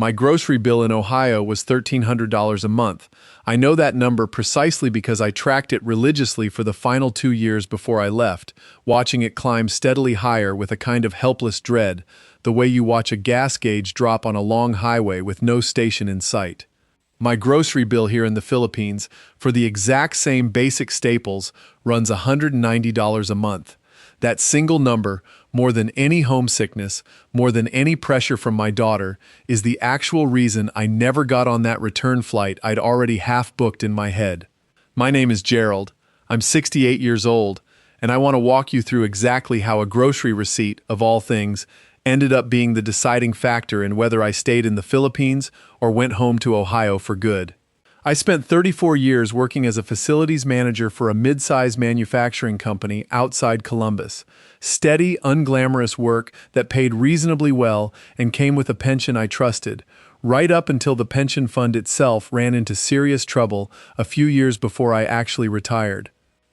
My grocery bill in Ohio was $1,300 a month. I know that number precisely because I tracked it religiously for the final 2 years before I left, watching it climb steadily higher with a kind of helpless dread, the way you watch a gas gauge drop on a long highway with no station in sight. My grocery bill here in the Philippines, for the exact same basic staples, runs $190 a month. That single number, more than any homesickness, more than any pressure from my daughter, is the actual reason I never got on that return flight I'd already half booked in my head. My name is Gerald. I'm 68 years old, and I want to walk you through exactly how a grocery receipt, of all things, ended up being the deciding factor in whether I stayed in the Philippines or went home to Ohio for good. I spent 34 years working as a facilities manager for a mid-sized manufacturing company outside Columbus. Steady, unglamorous work that paid reasonably well and came with a pension I trusted, right up until the pension fund itself ran into serious trouble a few years before I actually retired.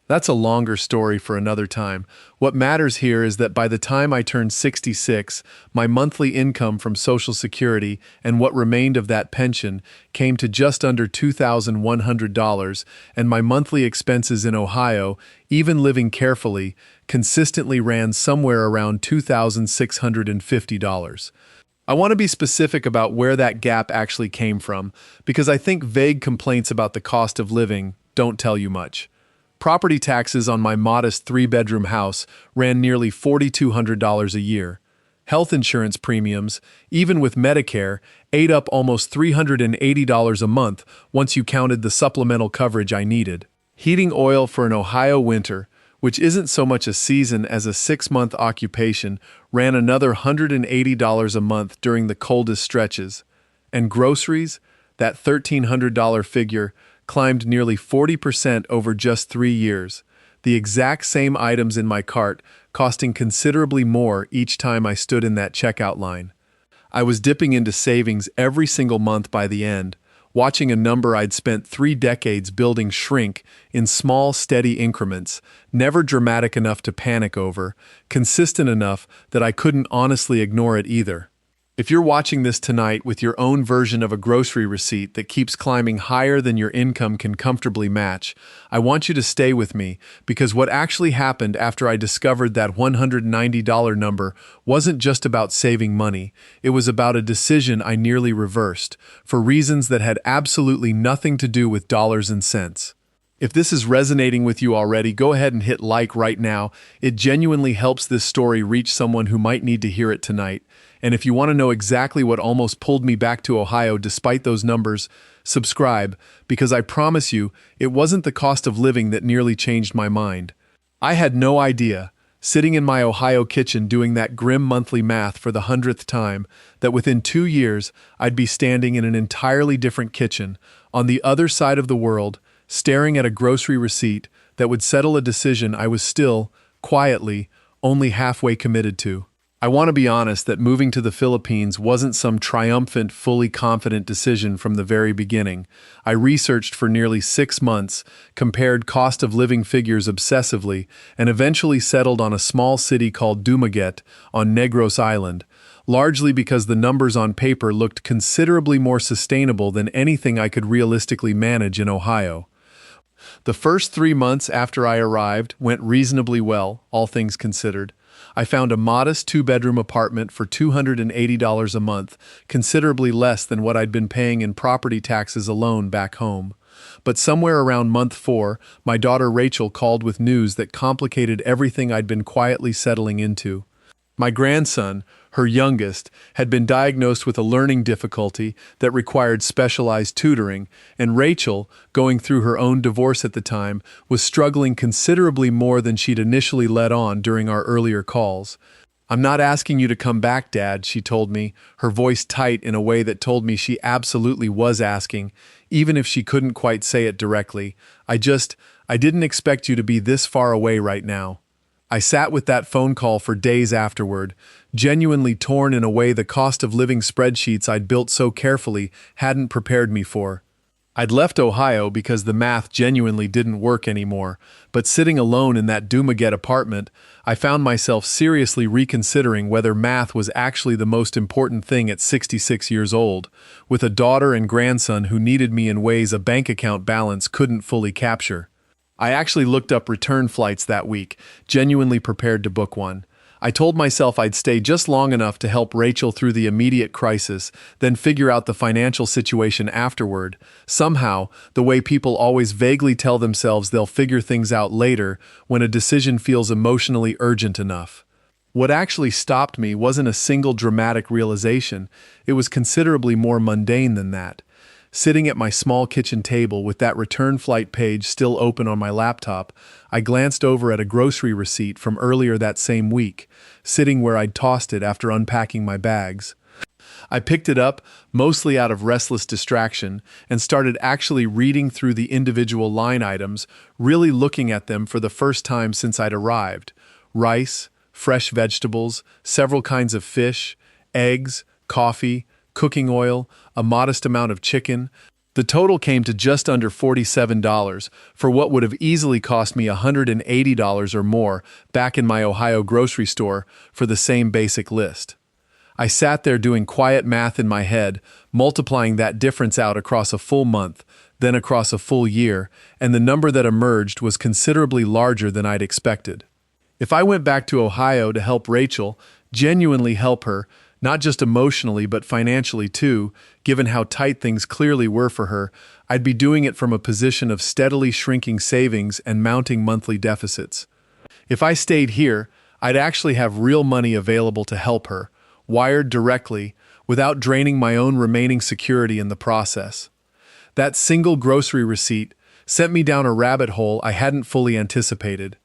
That's a longer story for another time. What matters here is that by the time I turned 66, my monthly income from Social Security and what remained of that pension came to just under $2,100, and my monthly expenses in Ohio, even living carefully, consistently ran somewhere around $2,650. I want to be specific about where that gap actually came from, because I think vague complaints about the cost of living don't tell you much. Property taxes on my modest three-bedroom house ran nearly $4,200 a year. Health insurance premiums, even with Medicare, ate up almost $380 a month once you counted the supplemental coverage I needed. Heating oil for an Ohio winter, which isn't so much a season as a 6-month occupation, ran another $180 a month during the coldest stretches. And groceries, that $1,300 figure, climbed nearly 40% over just 3 years, the exact same items in my cart costing considerably more each time I stood in that checkout line. I was dipping into savings every single month by the end, watching a number I'd spent 3 decades building shrink in small, steady increments, never dramatic enough to panic over, consistent enough that I couldn't honestly ignore it either. If you're watching this tonight with your own version of a grocery receipt that keeps climbing higher than your income can comfortably match, I want you to stay with me, because what actually happened after I discovered that $190 number wasn't just about saving money, it was about a decision I nearly reversed, for reasons that had absolutely nothing to do with dollars and cents. If this is resonating with you already, go ahead and hit like right now. It genuinely helps this story reach someone who might need to hear it tonight. And if you want to know exactly what almost pulled me back to Ohio despite those numbers, subscribe, because I promise you, it wasn't the cost of living that nearly changed my mind. I had no idea, sitting in my Ohio kitchen doing that grim monthly math for the 100th time, that within 2 years I'd be standing in an entirely different kitchen, on the other side of the world, staring at a grocery receipt that would settle a decision I was still, quietly, only halfway committed to. I want to be honest that moving to the Philippines wasn't some triumphant, fully confident decision from the very beginning. I researched for nearly 6 months, compared cost of living figures obsessively, and eventually settled on a small city called Dumaguete on Negros Island, largely because the numbers on paper looked considerably more sustainable than anything I could realistically manage in Ohio. The first 3 months after I arrived went reasonably well, all things considered. I found a modest 2-bedroom apartment for $280 a month, considerably less than what I'd been paying in property taxes alone back home. But somewhere around month 4, my daughter Rachel called with news that complicated everything I'd been quietly settling into. My grandson, her youngest, had been diagnosed with a learning difficulty that required specialized tutoring, and Rachel, going through her own divorce at the time, was struggling considerably more than she'd initially let on during our earlier calls. "I'm not asking you to come back, Dad," she told me, her voice tight in a way that told me she absolutely was asking, even if she couldn't quite say it directly. I didn't expect you to be this far away right now." I sat with that phone call for days afterward, genuinely torn in a way the cost of living spreadsheets I'd built so carefully hadn't prepared me for. I'd left Ohio because the math genuinely didn't work anymore, but sitting alone in that Dumaguete apartment, I found myself seriously reconsidering whether math was actually the most important thing at 66 years old, with a daughter and grandson who needed me in ways a bank account balance couldn't fully capture. I actually looked up return flights that week, genuinely prepared to book one. I told myself I'd stay just long enough to help Rachel through the immediate crisis, then figure out the financial situation afterward. Somehow, the way people always vaguely tell themselves they'll figure things out later when a decision feels emotionally urgent enough. What actually stopped me wasn't a single dramatic realization, it was considerably more mundane than that. Sitting at my small kitchen table with that return flight page still open on my laptop, I glanced over at a grocery receipt from earlier that same week, sitting where I'd tossed it after unpacking my bags. I picked it up, mostly out of restless distraction, and started actually reading through the individual line items, really looking at them for the first time since I'd arrived. Rice, fresh vegetables, several kinds of fish, eggs, coffee, cooking oil, a modest amount of chicken. The total came to just under $47 for what would have easily cost me $180 or more back in my Ohio grocery store for the same basic list. I sat there doing quiet math in my head, multiplying that difference out across a full month, then across a full year, and the number that emerged was considerably larger than I'd expected. If I went back to Ohio to help Rachel, genuinely help her, not just emotionally but financially too, given how tight things clearly were for her, I'd be doing it from a position of steadily shrinking savings and mounting monthly deficits. If I stayed here, I'd actually have real money available to help her, wired directly, without draining my own remaining security in the process. That single grocery receipt sent me down a rabbit hole I hadn't fully anticipated.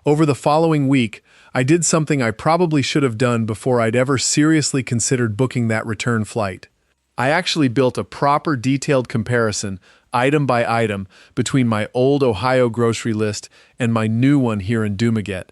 Over the following week, I did something I probably should have done before I'd ever seriously considered booking that return flight. I actually built a proper detailed comparison, item by item, between my old Ohio grocery list and my new one here in Dumaguete.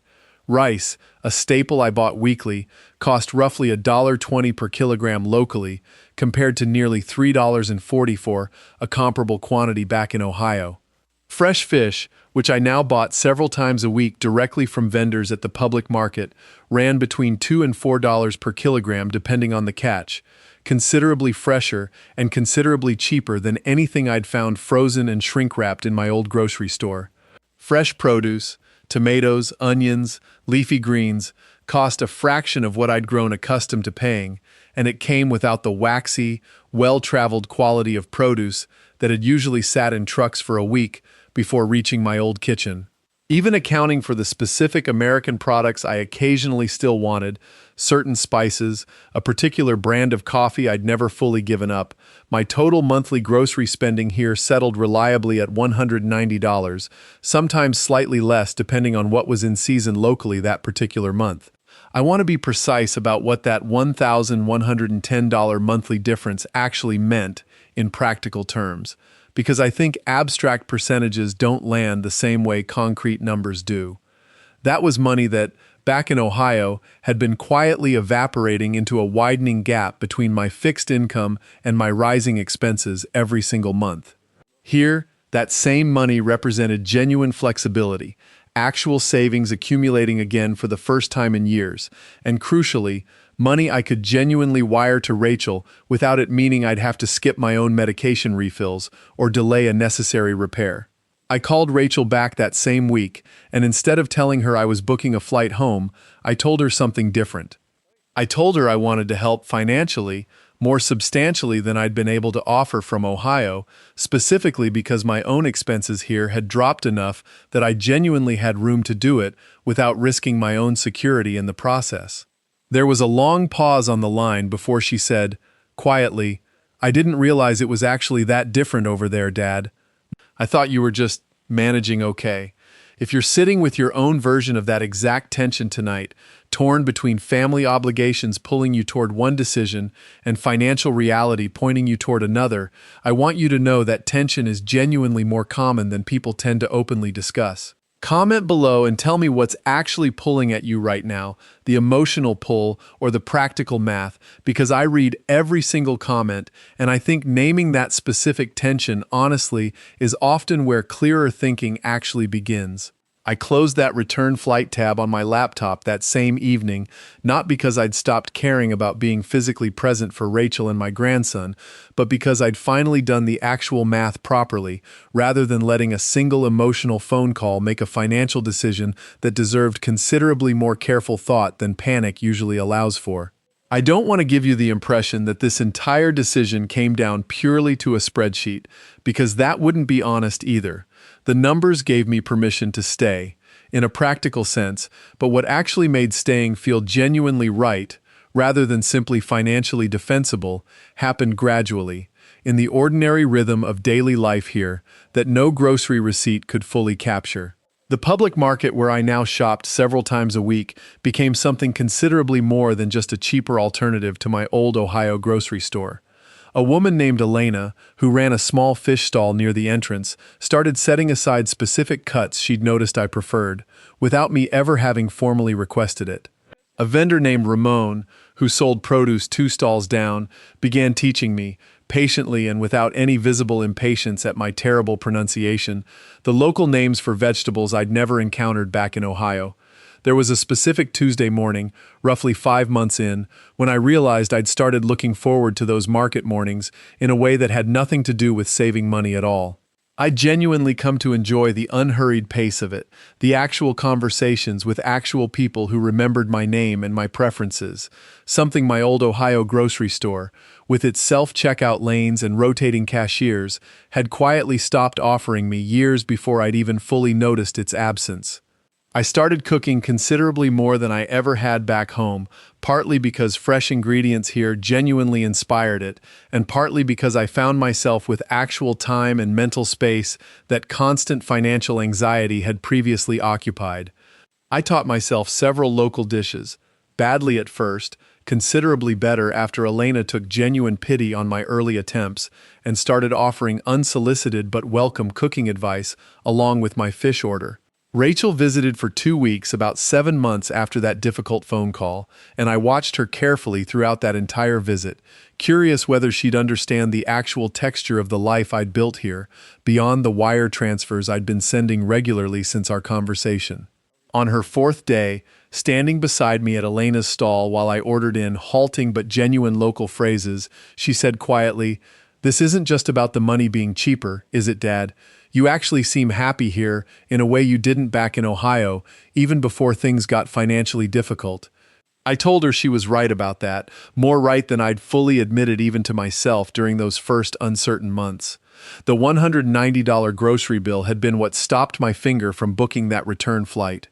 Rice, a staple I bought weekly, cost roughly $1.20 per kilogram locally, compared to nearly $3.40 for a comparable quantity back in Ohio. Fresh fish, which I now bought several times a week directly from vendors at the public market, ran between $2 and $4 per kilogram depending on the catch, considerably fresher and considerably cheaper than anything I'd found frozen and shrink-wrapped in my old grocery store. Fresh produce, tomatoes, onions, leafy greens, cost a fraction of what I'd grown accustomed to paying, and it came without the waxy, well-traveled quality of produce that had usually sat in trucks for a week before reaching my old kitchen. Even accounting for the specific American products I occasionally still wanted, certain spices, a particular brand of coffee I'd never fully given up, my total monthly grocery spending here settled reliably at $190, sometimes slightly less depending on what was in season locally that particular month. I want to be precise about what that $1,110 monthly difference actually meant in practical terms, because I think abstract percentages don't land the same way concrete numbers do. That was money that, back in Ohio, had been quietly evaporating into a widening gap between my fixed income and my rising expenses every single month. Here, that same money represented genuine flexibility, actual savings accumulating again for the first time in years, and crucially, money I could genuinely wire to Rachel without it meaning I'd have to skip my own medication refills or delay a necessary repair. I called Rachel back that same week, and instead of telling her I was booking a flight home, I told her something different. I told her I wanted to help financially, more substantially than I'd been able to offer from Ohio, specifically because my own expenses here had dropped enough that I genuinely had room to do it without risking my own security in the process. There was a long pause on the line before she said, quietly, "I didn't realize it was actually that different over there, Dad. I thought you were just managing okay." If you're sitting with your own version of that exact tension tonight, torn between family obligations pulling you toward one decision and financial reality pointing you toward another, I want you to know that tension is genuinely more common than people tend to openly discuss. Comment below and tell me what's actually pulling at you right now, the emotional pull or the practical math, because I read every single comment, and I think naming that specific tension, honestly, is often where clearer thinking actually begins. I closed that return flight tab on my laptop that same evening, not because I'd stopped caring about being physically present for Rachel and my grandson, but because I'd finally done the actual math properly, rather than letting a single emotional phone call make a financial decision that deserved considerably more careful thought than panic usually allows for. I don't want to give you the impression that this entire decision came down purely to a spreadsheet, because that wouldn't be honest either. The numbers gave me permission to stay, in a practical sense, but what actually made staying feel genuinely right, rather than simply financially defensible, happened gradually, in the ordinary rhythm of daily life here, that no grocery receipt could fully capture. The public market where I now shopped several times a week became something considerably more than just a cheaper alternative to my old Ohio grocery store. A woman named Elena, who ran a small fish stall near the entrance, started setting aside specific cuts she'd noticed I preferred, without me ever having formally requested it. A vendor named Ramon, who sold produce 2 stalls down, began teaching me, patiently and without any visible impatience at my terrible pronunciation, the local names for vegetables I'd never encountered back in Ohio. There was a specific Tuesday morning, roughly 5 months in, when I realized I'd started looking forward to those market mornings in a way that had nothing to do with saving money at all. I genuinely come to enjoy the unhurried pace of it, the actual conversations with actual people who remembered my name and my preferences, something my old Ohio grocery store, with its self-checkout lanes and rotating cashiers, had quietly stopped offering me years before I'd even fully noticed its absence. I started cooking considerably more than I ever had back home, partly because fresh ingredients here genuinely inspired it, and partly because I found myself with actual time and mental space that constant financial anxiety had previously occupied. I taught myself several local dishes, badly at first, considerably better after Elena took genuine pity on my early attempts and started offering unsolicited but welcome cooking advice along with my fish order. Rachel visited for 2 weeks about 7 months after that difficult phone call, and I watched her carefully throughout that entire visit, curious whether she'd understand the actual texture of the life I'd built here, beyond the wire transfers I'd been sending regularly since our conversation. On her 4th day, standing beside me at Elena's stall while I ordered in halting but genuine local phrases, she said quietly, "This isn't just about the money being cheaper, is it, Dad? You actually seem happy here in a way you didn't back in Ohio, even before things got financially difficult." I told her she was right about that, more right than I'd fully admitted even to myself during those first uncertain months. The $190 grocery bill had been what stopped my finger from booking that return flight.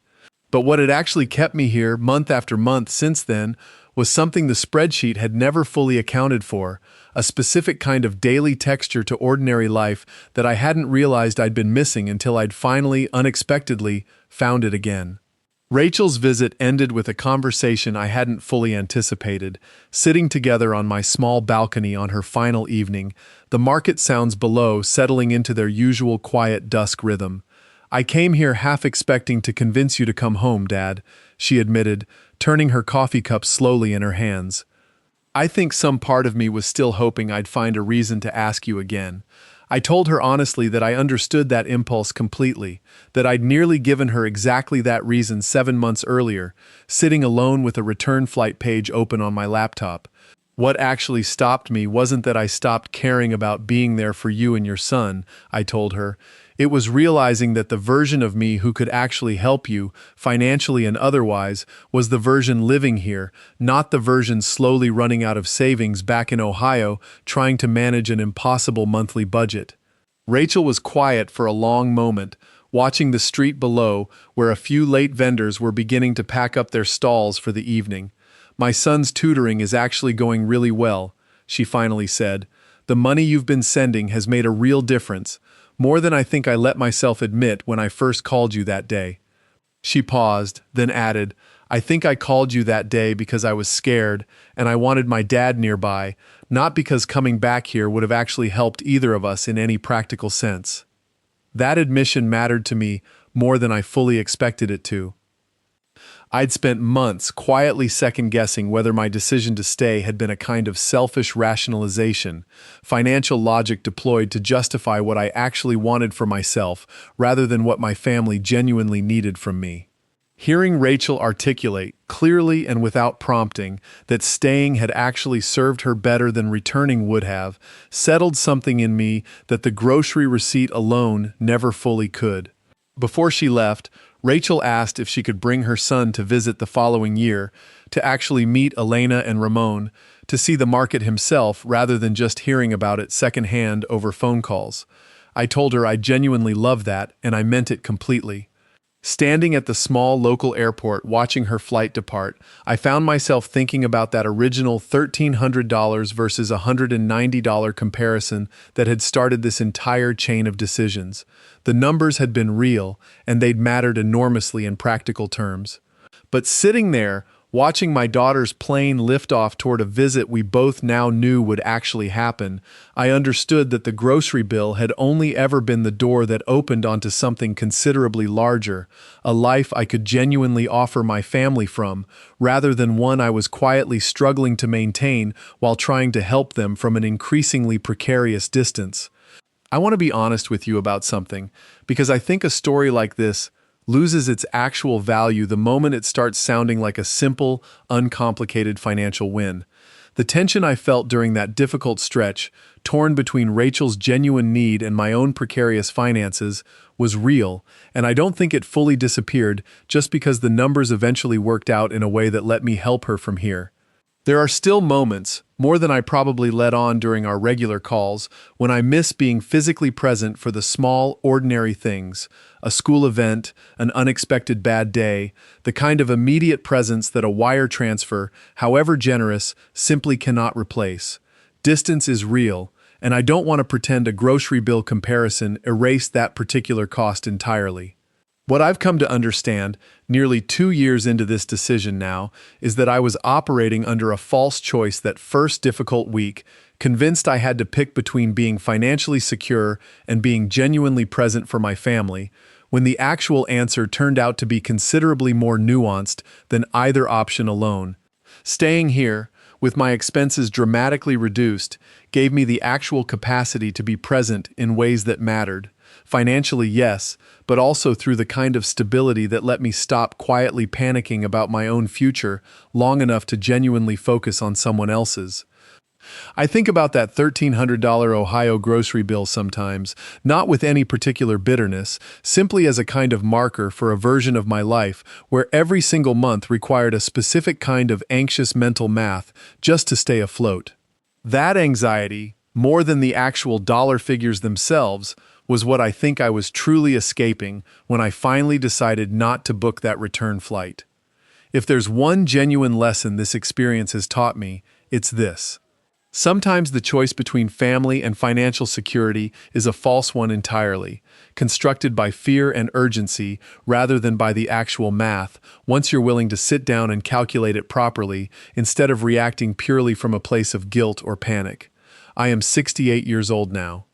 But what had actually kept me here month after month since then was something the spreadsheet had never fully accounted for, a specific kind of daily texture to ordinary life that I hadn't realized I'd been missing until I'd finally, unexpectedly, found it again. Rachel's visit ended with a conversation I hadn't fully anticipated, sitting together on my small balcony on her final evening, the market sounds below settling into their usual quiet dusk rhythm. "I came here half expecting to convince you to come home, Dad," she admitted, turning her coffee cup slowly in her hands. "I think some part of me was still hoping I'd find a reason to ask you again." I told her honestly that I understood that impulse completely, that I'd nearly given her exactly that reason 7 months earlier, sitting alone with a return flight page open on my laptop. What actually stopped me wasn't that I stopped caring about being there for you and your son, I told her. It was realizing that the version of me who could actually help you, financially and otherwise, was the version living here, not the version slowly running out of savings back in Ohio, trying to manage an impossible monthly budget. Rachel was quiet for a long moment, watching the street below where a few late vendors were beginning to pack up their stalls for the evening. "My son's tutoring is actually going really well," she finally said. "The money you've been sending has made a real difference. More than I think I let myself admit when I first called you that day." She paused, then added, "I think I called you that day because I was scared, and I wanted my dad nearby, not because coming back here would have actually helped either of us in any practical sense." That admission mattered to me more than I fully expected it to. I'd spent months quietly second-guessing whether my decision to stay had been a kind of selfish rationalization, financial logic deployed to justify what I actually wanted for myself rather than what my family genuinely needed from me. Hearing Rachel articulate, clearly and without prompting, that staying had actually served her better than returning would have, settled something in me that the grocery receipt alone never fully could. Before she left, Rachel asked if she could bring her son to visit the following year, to actually meet Elena and Ramon, to see the market himself rather than just hearing about it secondhand over phone calls. I told her I genuinely loved that, and I meant it completely. Standing at the small local airport watching her flight depart, I found myself thinking about that original $1,300 versus $190 comparison that had started this entire chain of decisions. The numbers had been real, and they'd mattered enormously in practical terms. But sitting there, watching my daughter's plane lift off toward a visit we both now knew would actually happen, I understood that the grocery bill had only ever been the door that opened onto something considerably larger, a life I could genuinely offer my family from, rather than one I was quietly struggling to maintain while trying to help them from an increasingly precarious distance. I want to be honest with you about something, because I think a story like this loses its actual value the moment it starts sounding like a simple, uncomplicated financial win. The tension I felt during that difficult stretch, torn between Rachel's genuine need and my own precarious finances, was real, and I don't think it fully disappeared just because the numbers eventually worked out in a way that let me help her from here. There are still moments, more than I probably let on during our regular calls, when I miss being physically present for the small, ordinary things, a school event, an unexpected bad day, the kind of immediate presence that a wire transfer, however generous, simply cannot replace. Distance is real, and I don't want to pretend a grocery bill comparison erased that particular cost entirely. What I've come to understand, nearly 2 years into this decision now, is that I was operating under a false choice that first difficult week, convinced I had to pick between being financially secure and being genuinely present for my family, when the actual answer turned out to be considerably more nuanced than either option alone. Staying here, with my expenses dramatically reduced, gave me the actual capacity to be present in ways that mattered. Financially, yes, but also through the kind of stability that let me stop quietly panicking about my own future long enough to genuinely focus on someone else's. I think about that $1,300 Ohio grocery bill sometimes, not with any particular bitterness, simply as a kind of marker for a version of my life where every single month required a specific kind of anxious mental math just to stay afloat. That anxiety, more than the actual dollar figures themselves, was what I think I was truly escaping when I finally decided not to book that return flight. If there's one genuine lesson this experience has taught me, it's this. Sometimes the choice between family and financial security is a false one entirely, constructed by fear and urgency rather than by the actual math, once you're willing to sit down and calculate it properly instead of reacting purely from a place of guilt or panic. I am 68 years old now.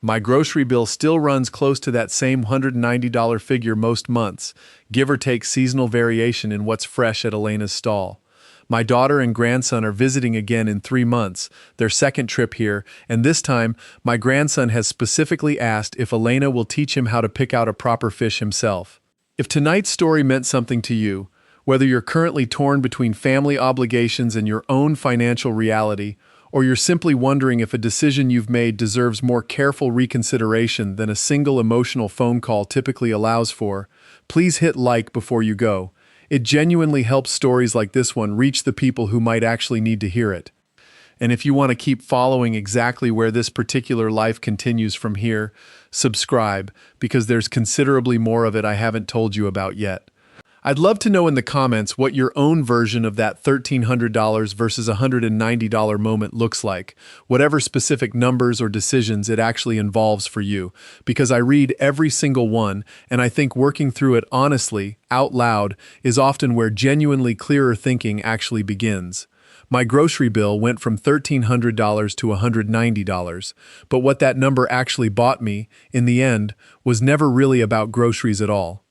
My grocery bill still runs close to that same $190 figure most months, give or take seasonal variation in what's fresh at Elena's stall. My daughter and grandson are visiting again in 3 months, their second trip here, and this time, my grandson has specifically asked if Elena will teach him how to pick out a proper fish himself. If tonight's story meant something to you, whether you're currently torn between family obligations and your own financial reality, or you're simply wondering if a decision you've made deserves more careful reconsideration than a single emotional phone call typically allows for, please hit like before you go. It genuinely helps stories like this one reach the people who might actually need to hear it. And if you want to keep following exactly where this particular life continues from here, subscribe, because there's considerably more of it I haven't told you about yet. I'd love to know in the comments what your own version of that $1,300 versus $190 moment looks like, whatever specific numbers or decisions it actually involves for you, because I read every single one, and I think working through it honestly, out loud, is often where genuinely clearer thinking actually begins. My grocery bill went from $1,300 to $190, but what that number actually bought me, in the end, was never really about groceries at all.